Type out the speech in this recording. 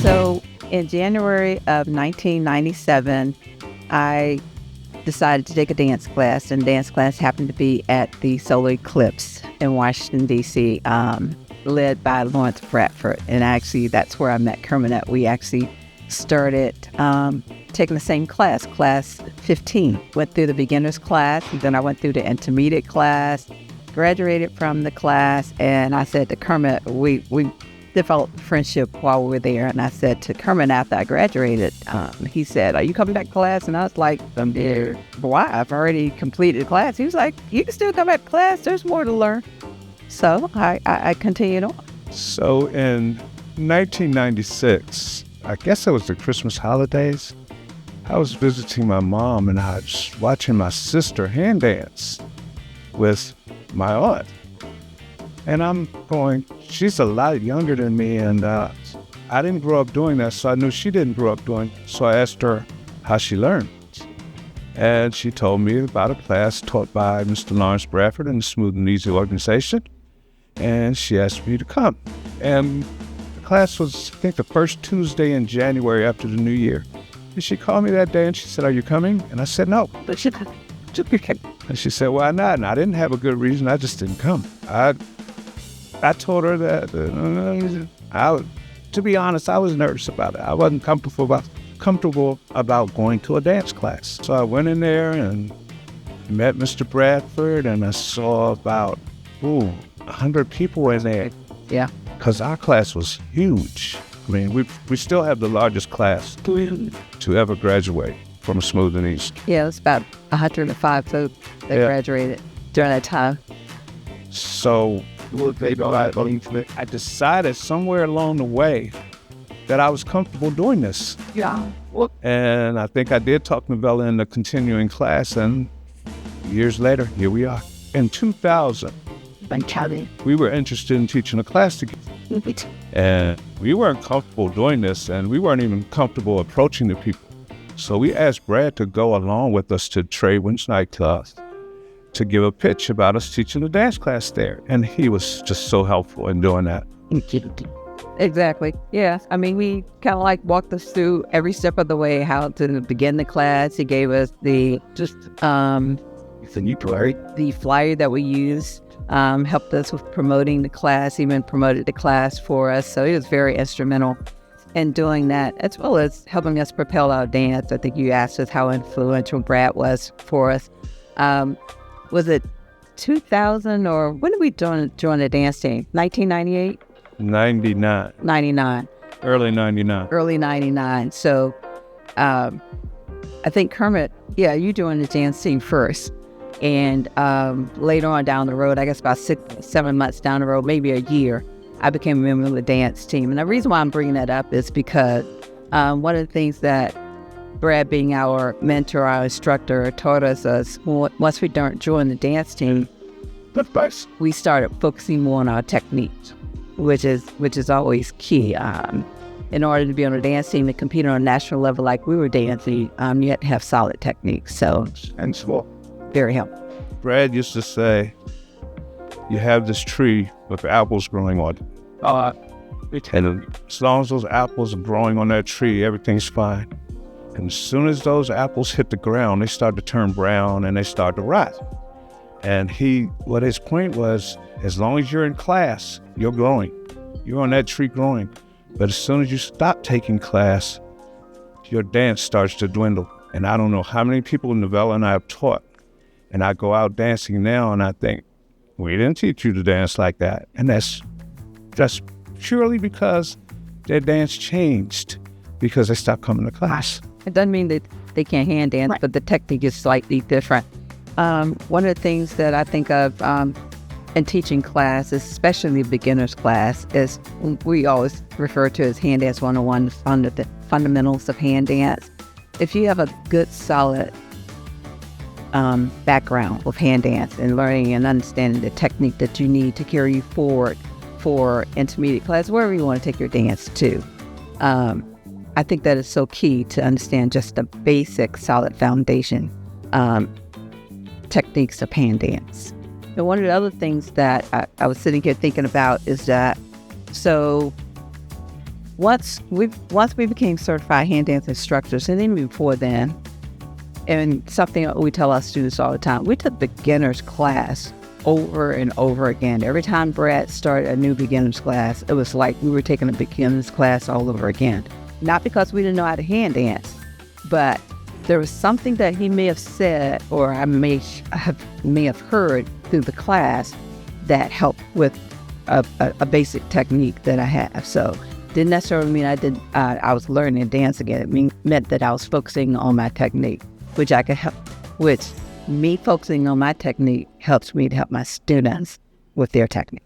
So in January of 1997, I decided to take a dance class, and dance class happened to be at the Solar Eclipse in Washington, D.C., led by Lawrence Bradford. And actually, that's where I met Kermit. We actually started taking the same class 15. Went through the beginner's class, and then I went through the intermediate class, graduated from the class, and I said to Kermit, we developed friendship while we were there. And I said to Kermit after I graduated, he said, "Are you coming back to class?" And I was like, "I'm there. Why? I've already completed the class." He was like, "You can still come back to class. There's more to learn." So I continued on. So in 1996, I guess it was the Christmas holidays, I was visiting my mom and I was watching my sister hand dance with my aunt. And I'm going, she's a lot younger than me, and I didn't grow up doing that, so I knew she didn't grow up doing it. So I asked her how she learned. And she told me about a class taught by Mr. Lawrence Bradford in the Smooth and Easy organization. And she asked me to come. And the class was, I think, the first Tuesday in January after the New Year. And she called me that day and she said, "Are you coming?" And I said, "No." And she said, "Why not?" And I didn't have a good reason. I just didn't come. I told her that, to be honest, I was nervous about it. I wasn't comfortable about going to a dance class. So I went in there and met Mr. Bradford, and I saw about 100 people in there. Yeah. Because our class was huge. I mean, we still have the largest class to ever graduate from Smooth and East. Yeah, it's about 105 folks that graduated during that time. So I decided somewhere along the way that I was comfortable doing this. Yeah. And I think I did talk Novella in the continuing class, and years later, here we are. In 2000, we were interested in teaching a class together. And we weren't comfortable doing this, and we weren't even comfortable approaching the people. So we asked Brad to go along with us to Tradewynn's nightclub to give a pitch about us teaching a dance class there. And he was just so helpful in doing that. Exactly. Yeah. I mean, we kind of like walked us through every step of the way, how to begin the class. He gave us the flyer that we used, helped us with promoting the class, even promoted the class for us. So he was very instrumental in doing that, as well as helping us propel our dance. I think you asked us how influential Brad was for us. Was it 2000 or when did we join the dance team? 1998? 99. 99. Early 99. Early 99. So I think Kermit, you joined the dance team first. And later on down the road, I guess about 6-7 months down the road, maybe a year, I became a member of the dance team. And the reason why I'm bringing that up is because one of the things that Brad, being our mentor, our instructor, taught us once we joined the dance team, we started focusing more on our techniques, which is always key. In order to be on a dance team and compete on a national level like we were dancing, you had to have solid techniques. So, and small. Very helpful. Brad used to say, "You have this tree with apples growing on it. And as long as those apples are growing on that tree, everything's fine. And as soon as those apples hit the ground, they start to turn brown and they start to rot." And what his point was, as long as you're in class, you're growing. You're on that tree growing. But as soon as you stop taking class, your dance starts to dwindle. And I don't know how many people Novella and I have taught. And I go out dancing now and I think, we didn't teach you to dance like that. And that's purely because their dance changed because they stopped coming to class. It doesn't mean that they can't hand dance, but the technique is slightly different. One of the things that I think of in teaching classes, especially the beginner's class, is we always refer to as hand dance 101, the fundamentals of hand dance. If you have a good, solid background with hand dance and learning and understanding the technique that you need to carry you forward for intermediate class, wherever you want to take your dance to, I think that is so key to understand just the basic solid foundation techniques of hand dance. And one of the other things that I was sitting here thinking about is that, so once we became certified hand dance instructors, and even before then, and something that we tell our students all the time, we took beginners class over and over again. Every time Brad started a new beginners class, it was like we were taking a beginners class all over again. Not because we didn't know how to hand dance, but there was something that he may have said, or I may have heard through the class, that helped with a basic technique that I have. So didn't necessarily mean I was learning to dance again. It meant that I was focusing on my technique, which I could help. Which me focusing on my technique helps me to help my students with their technique.